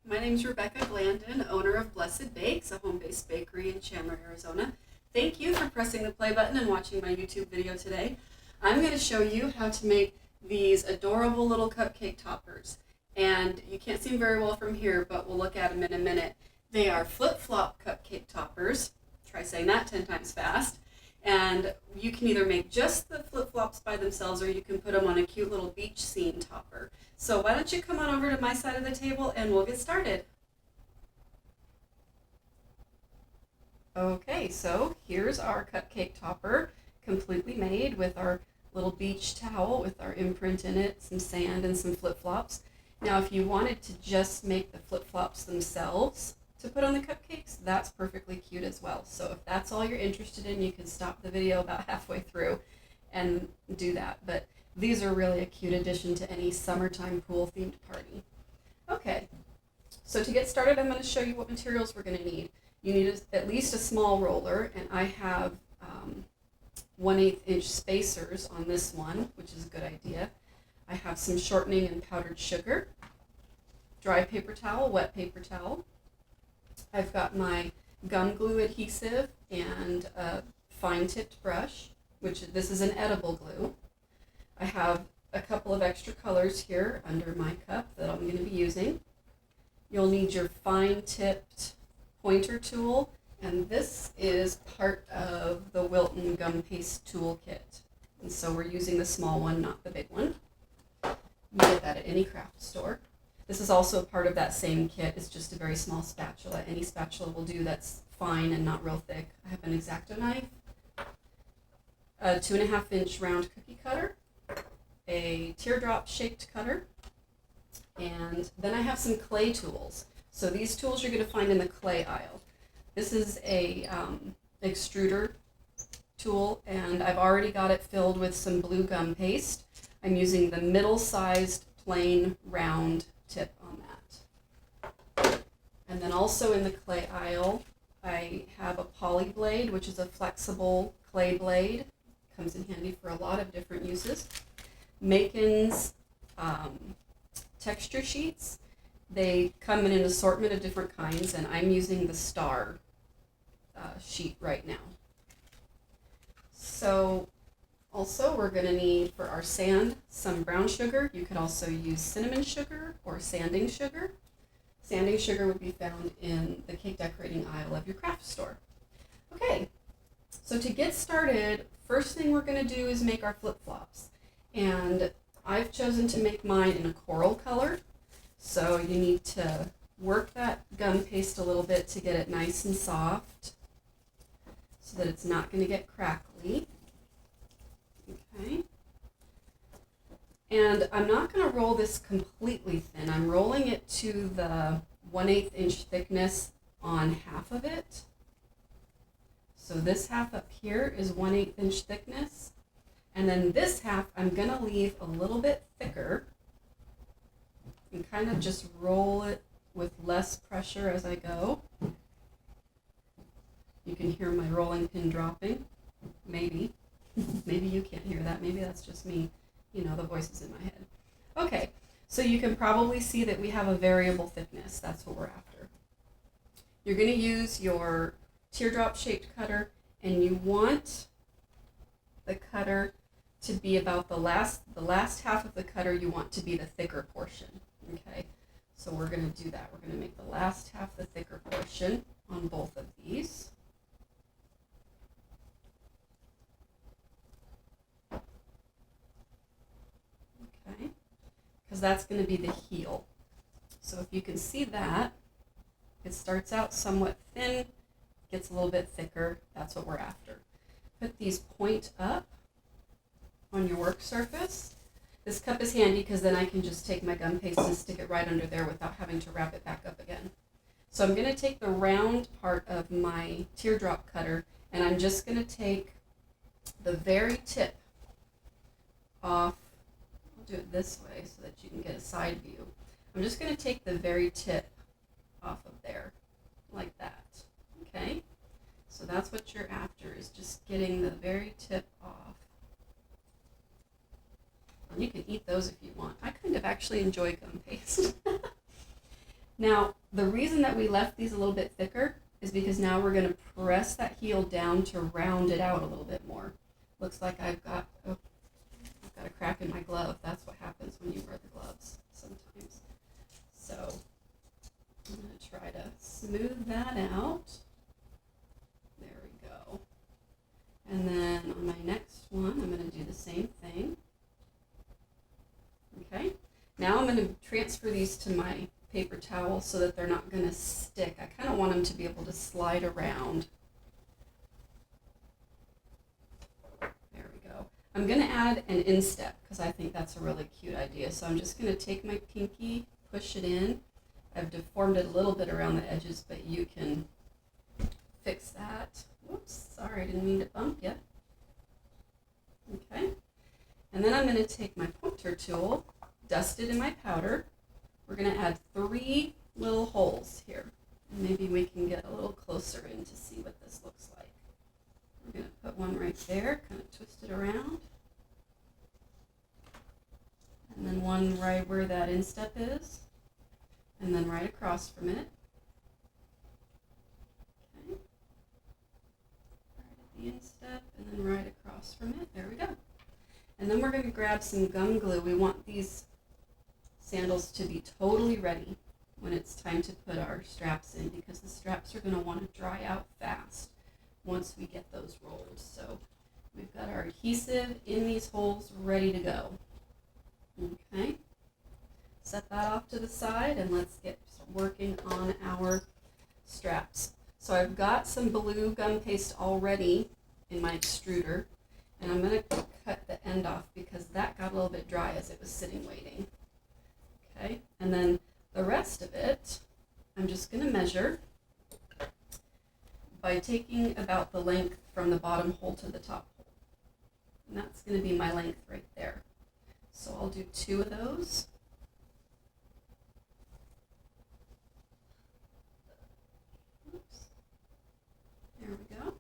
My name is Rebecca Blandon, owner of Blessed Bakes, a home-based bakery in Chandler, Arizona. Thank you for pressing the play button and watching my YouTube video today. I'm going to show you how to make these adorable little cupcake toppers. And you can't see them very well from here, but we'll look at them in a minute. They are flip-flop cupcake toppers. Try saying that 10 times fast. And you can either make just the flip-flops by themselves, or you can put them on a cute little beach scene topper. So why don't you come on over to my side of the table and we'll get started. Okay, so here's our cupcake topper, completely made with our little beach towel with our imprint in it, some sand and some flip-flops. Now if you wanted to just make the flip-flops themselves to put on the cupcakes, that's perfectly cute as well. So if that's all you're interested in, you can stop the video about halfway through and do that. But these are really a cute addition to any summertime pool themed party. Okay, so to get started, I'm going to show you what materials we're going to need. You need at least a small roller, and I have 1/8 inch spacers on this one, which is a good idea. I have some shortening and powdered sugar, dry paper towel, wet paper towel. I've got my gum glue adhesive and a fine tipped brush, which this is an edible glue. I have a couple of extra colors here under my cup that I'm going to be using. You'll need your fine tipped pointer tool, and this is part of the Wilton Gumpaste toolkit. And so we're using the small one, not the big one. You can get that at any craft store. This is also part of that same kit. It's just a very small spatula. Any spatula will do that's fine and not real thick. I have an X-Acto knife, a 2.5 inch round cookie cutter, a teardrop shaped cutter, and then I have some clay tools. So these tools you're going to find in the clay aisle. This is a extruder tool, and I've already got it filled with some blue gum paste. I'm using the middle-sized plain round tip on that. And then also in the clay aisle, I have a poly blade, which is a flexible clay blade. Comes in handy for a lot of different uses. Makin's texture sheets. They come in an assortment of different kinds, and I'm using the star sheet right now. So also we're going to need for our sand some brown sugar. You could also use cinnamon sugar or sanding sugar. Sanding sugar would be found in the cake decorating aisle of your craft store. Okay, so to get started, first thing we're going to do is make our flip-flops. And I've chosen to make mine in a coral color. So you need to work that gum paste a little bit to get it nice and soft so that it's not going to get crackly. Okay. And I'm not going to roll this completely thin. I'm rolling it to the 1/8 inch thickness on half of it. So this half up here is 1/8 inch thickness. And then this half I'm going to leave a little bit thicker and kind of just roll it with less pressure as I go. You can hear my rolling pin dropping. Maybe. Maybe you can't hear that. Maybe that's just me. You know, the voices in my head. Okay, so you can probably see that we have a variable thickness. That's what we're after. You're going to use your teardrop shaped cutter, and you want the cutter to be about the last half of the cutter you want to be the thicker portion. Okay, so we're going to do that. We're going to make the last half the thicker portion on both of these. Okay, because that's going to be the heel. So if you can see that, it starts out somewhat thin, gets a little bit thicker. That's what we're after. Put these point up on your work surface. This cup is handy because then I can just take my gum paste and stick it right under there without having to wrap it back up again. So I'm going to take the round part of my teardrop cutter, and I'm just going to take the very tip off. I'll do it this way so that you can get a side view. I'm just going to take the very tip off of there, like that. Okay? So that's what you're after, is just getting the very tip off. And you can eat those if you want. I kind of actually enjoy gum paste. Now, the reason that we left these a little bit thicker is because now we're going to press that heel down to round it out a little bit more. Looks like I've got a crack in my glove. That's what happens when you wear the gloves sometimes. So I'm going to try to smooth that out. There we go. And then on my next one, I'm going to do the same thing. Okay. Now I'm going to transfer these to my paper towel so that they're not going to stick. I kind of want them to be able to slide around. There we go. I'm going to add an instep because I think that's a really cute idea. So I'm just going to take my pinky, push it in. I've deformed it a little bit around the edges, but you can fix that. Whoops, sorry, I didn't mean to bump you. Okay. And then I'm going to take my pointer tool, dust it in my powder. We're going to add 3 little holes here. And maybe we can get a little closer in to see what this looks like. We're going to put one right there, kind of twist it around. And then one right where that instep is. And then right across from it. Okay. Right at the instep and then right across from it. There we go. And then we're going to grab some gum glue. We want these sandals to be totally ready when it's time to put our straps in, because the straps are going to want to dry out fast once we get those rolled. So we've got our adhesive in these holes ready to go. Okay. Set that off to the side and let's get working on our straps. So I've got some blue gum paste already in my extruder, and I'm going to cut the end off because that got a little bit dry as it was sitting waiting. Okay, and then the rest of it, I'm just going to measure by taking about the length from the bottom hole to the top hole. And that's going to be my length right there. So I'll do 2 of those. Oops. There we go.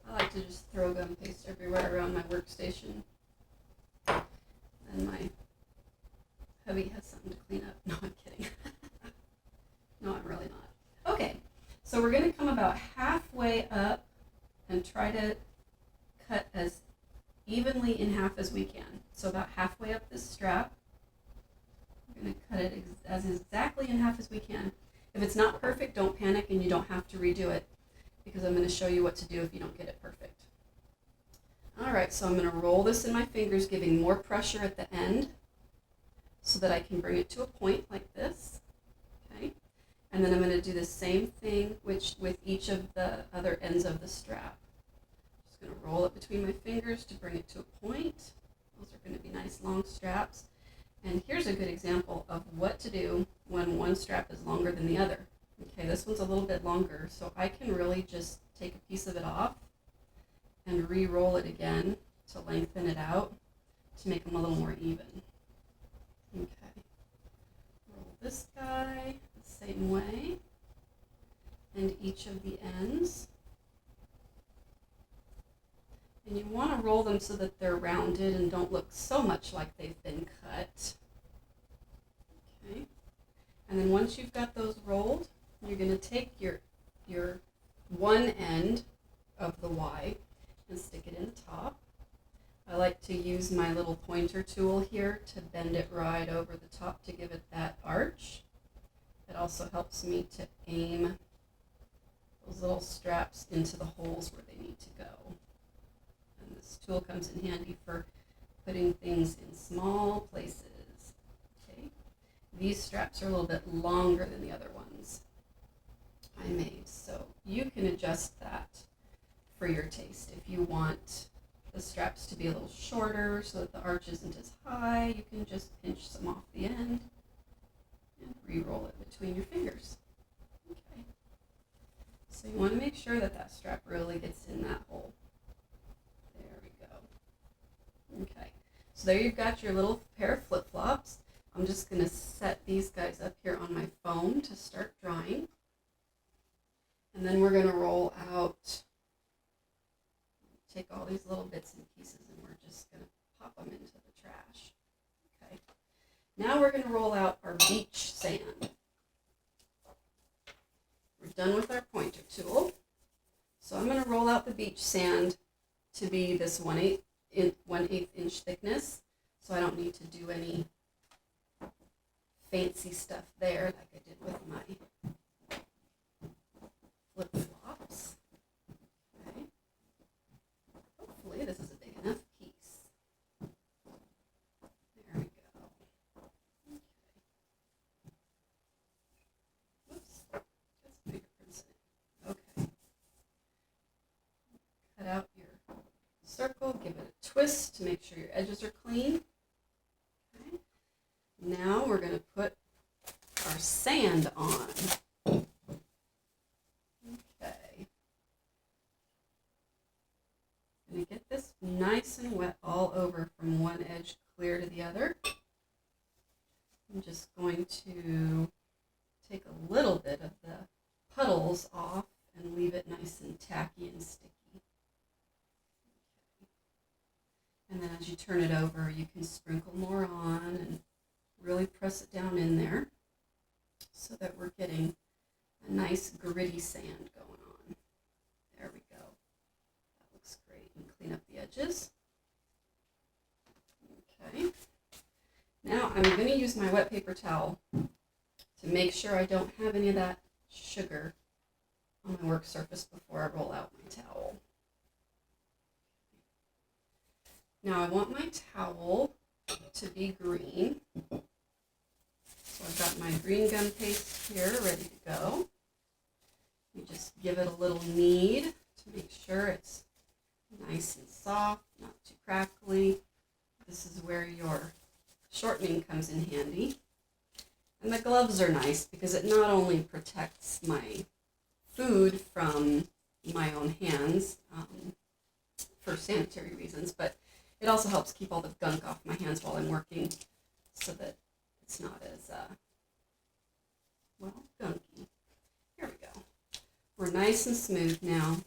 I like to just throw gum paste everywhere around my workstation. And my hubby has something to clean up. No, I'm kidding. No, I'm really not. Okay, so we're going to come about halfway up and try to cut as evenly in half as we can. So about halfway up this strap, we're going to cut it as exactly in half as we can. If it's not perfect, don't panic and you don't have to redo it, because I'm going to show you what to do if you don't get it perfect. All right, so I'm going to roll this in my fingers, giving more pressure at the end so that I can bring it to a point like this. Okay, and then I'm going to do the same thing with each of the other ends of the strap. Just going to roll it between my fingers to bring it to a point. Those are going to be nice long straps. And here's a good example of what to do when one strap is longer than the other. Okay, this one's a little bit longer, so I can really just take a piece of it off and re-roll it again to lengthen it out to make them a little more even. Okay, roll this guy the same way, and each of the ends. And you want to roll them so that they're rounded and don't look so much like they've been cut. Okay, and then once you've got those rolled, you're going to take your one end of the Y and stick it in the top. I like to use my little pointer tool here to bend it right over the top to give it that arch. It also helps me to aim those little straps into the holes where they need to go. And this tool comes in handy for putting things in small places. Okay. These straps are a little bit longer than the other ones I made, so you can adjust that for your taste. If you want the straps to be a little shorter so that the arch isn't as high, you can just pinch some off the end and re-roll it between your fingers. Okay. So you want to make sure that that strap really gets in that hole. There we go. Okay. So there you've got your little pair of flip-flops. I'm just going to set these guys up here on my foam to start drying. And then we're going to roll out, take all these little bits and pieces, and we're just going to pop them into the trash. Okay. Now we're going to roll out our beach sand. done with our pointer tool. So I'm going to roll out the beach sand to be this 1/8 inch thickness. So I don't need to do any fancy stuff there like I did with my flip-flops. Okay. Hopefully this is a big enough piece. There we go. Okay. Whoops. That's fingerprints in it. Okay. Cut out your circle, give it a twist to make sure your edges are clean. Okay. Now we're going to put our sand on. Okay. Going to get this nice and wet all over from one edge clear to the other. I'm just going to take a little bit of the puddles off and leave it nice and tacky and sticky. Okay. And then as you turn it over, you can sprinkle more on and really press it down in there so that we're getting a nice gritty sand going on. There we go. That looks great. And clean up the edges. Okay. Now I'm going to use my wet paper towel to make sure I don't have any of that sugar on my work surface before I roll out my towel. Now I want my towel to be green. So I've got my green gum paste here ready to go. You just give it a little knead to make sure it's nice and soft, not too crackly. This is where your shortening comes in handy. And the gloves are nice because it not only protects my food from my own hands for sanitary reasons, but it also helps keep all the gunk off my hands while I'm working so that it's not as, gunky. Here we go. We're nice and smooth now.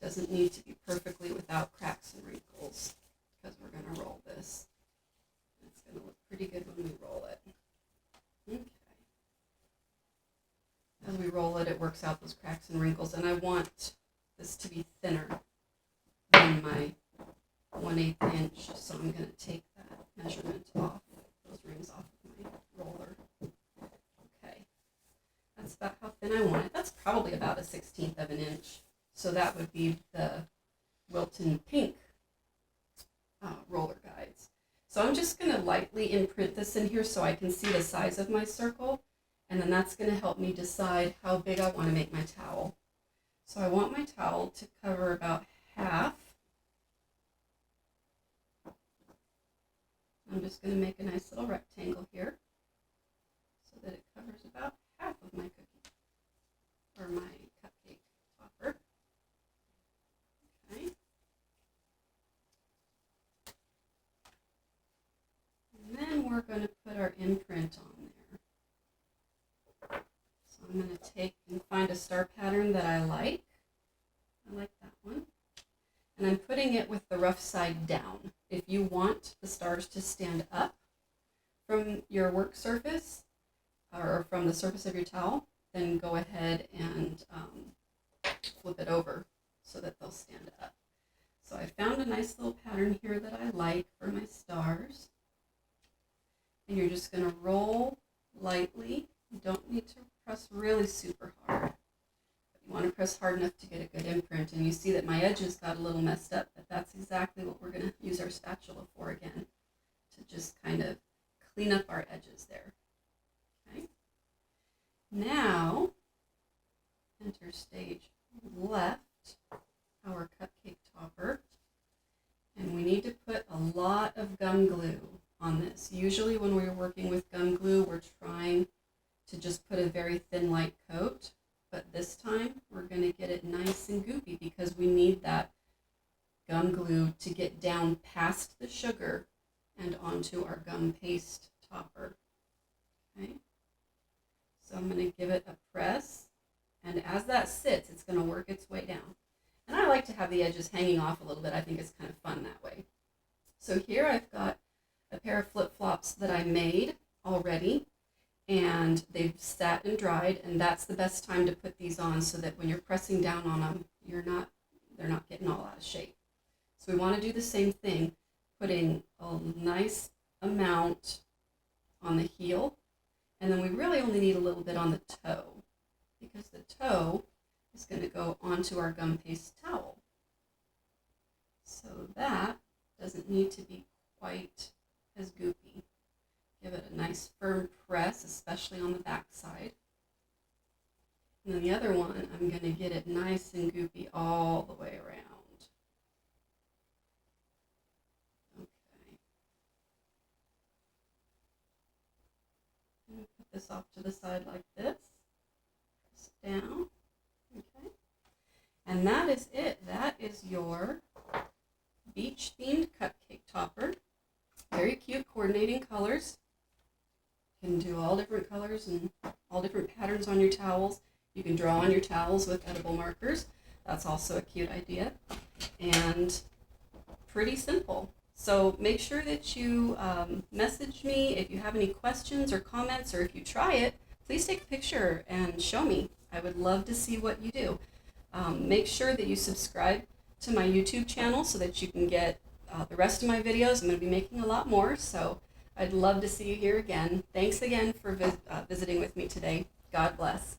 Doesn't need to be perfectly without cracks and wrinkles because we're going to roll this. It's going to look pretty good when we roll it. Okay. As we roll it, it works out those cracks and wrinkles, and I want this to be thinner than my 1/8 inch, so I'm going to take that measurement off, those rings off of my roller. Okay, that's about how thin I want it. That's probably about a 1/16 of an inch, so that would be the Wilton Pink roller guides. So I'm just going to lightly imprint this in here so I can see the size of my circle, and then that's going to help me decide how big I want to make my towel. So I want my towel to cover about half. I'm just going to make a nice little rectangle here so that it covers about half of my cookie or my cupcake topper. Okay. And then we're going to put our imprint on there. So I'm going to take and find a star pattern that I like. I like that one. And I'm putting it with the rough side down. If you want the stars to stand up from your work surface or from the surface of your towel, then go ahead and flip it over so that they'll stand up. So I found a nice little pattern here that I like for my stars. And you're just going to roll lightly. You don't need to press really super hard. You want to press hard enough to get a good imprint, and you see that my edges got a little messed up, but that's exactly what we're going to use our spatula for again, to just kind of clean up our edges there. Okay. Now, enter stage left, our cupcake topper, and we need to put a lot of gum glue on this. Usually when we're working with gum glue, we're trying to just put a very thin, light coat. But this time, we're going to get it nice and goopy because we need that gum glue to get down past the sugar and onto our gum paste topper. Okay. So I'm going to give it a press, and as that sits, it's going to work its way down. And I like to have the edges hanging off a little bit. I think it's kind of fun that way. So here I've got a pair of flip-flops that I made already. and they've sat and dried, and that's the best time to put these on so that when you're pressing down on them, they're not getting all out of shape. So we want to do the same thing, putting a nice amount on the heel, and then we really only need a little bit on the toe, because the toe is going to go onto our Gumpaste towel. So that doesn't need to be quite as goopy. Give it a nice firm press, especially on the back side. And then the other one, I'm going to get it nice and goopy all the way around. Okay. I'm going to put this off to the side like this. Press it down. Okay. And that is it. That is your beach-themed cupcake topper. Very cute, coordinating colors. You can do all different colors and all different patterns on your towels. You can draw on your towels with edible markers. That's also a cute idea. And pretty simple. So make sure that you message me if you have any questions or comments, or if you try it, please take a picture and show me. I would love to see what you do. Make sure that you subscribe to my YouTube channel so that you can get the rest of my videos. I'm going to be making a lot more, so I'd love to see you here again. Thanks again for visiting with me today. God bless.